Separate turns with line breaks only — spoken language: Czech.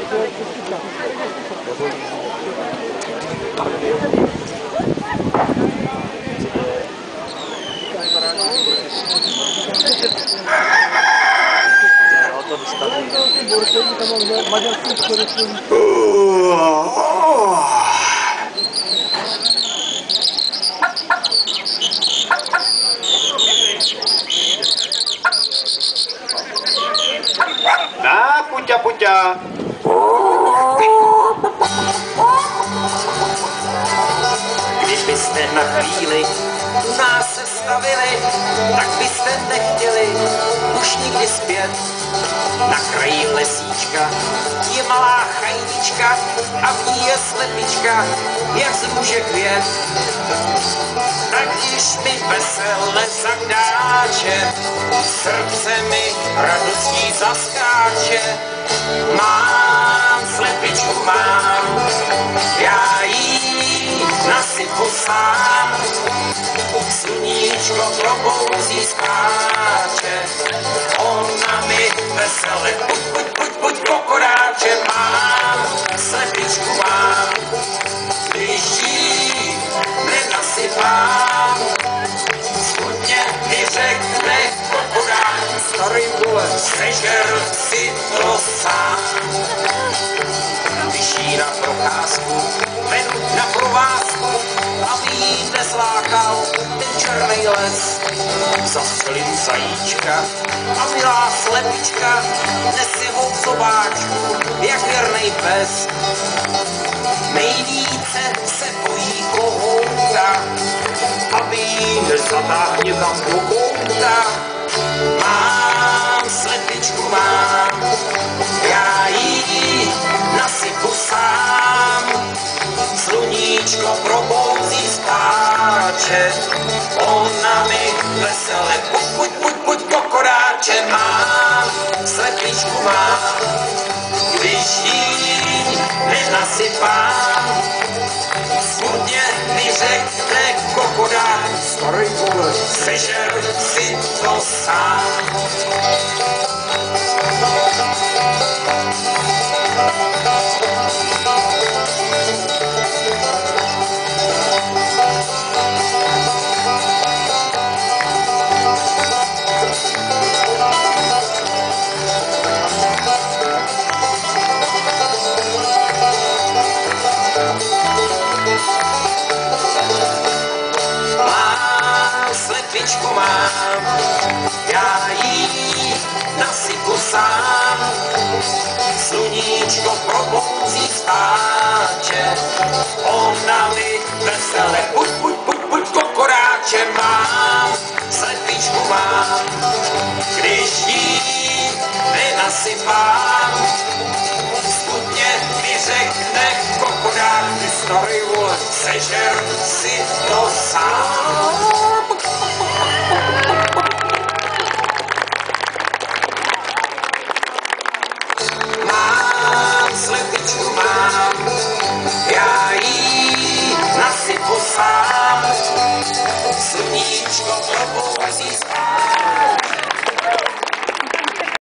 Na, puťa.
Kdybyste na chvíli u nás se stavili, tak byste nechtěli už nikdy zpět. Na kraji lesíčka je malá chajnička a v ní je slepička, jak z růže květ. Tak když mi vesele zadáče, srdce mi radostí zaskáče. Mám slepičku, mám, já jí nasypu sám. Sluníčko probouzí skáče, ona mi vesele buď pokoráče. Mám slepičku, mám, když jí nenasypám, skutně mi řekne kokorát. Starý vole, sežer si to sám. Když jí na procházku vedu na provázku, aby jí nezlákal ten černej les. Zastřelím zajíčka a milá slepička nese ho v zobáčku jak věrnej pes. Nejvíce se bojí kohouta, aby jí nezatáhl někam do kouta. Mám slepičku, mám, já jí nasypu sám. Sluníčko probouzí skáče, ona mi vesele buď pokoráče. Mám slepičku, mám, když jí nenasypám, smutně mi řekne kokorát. Starý vole, sežer si to sám. Slepičku mám, já jí nasypu sám. Sluníčko probouzí skáče, ona mi vesele buď kokoráče. Mám slepičku, mám, když jí nenasypám, skutně mi řekne kokorát. Ty starý vole, sežer si to sám. Mám slepičku, mám, já jí nasypu sám. Sluníčko probouzí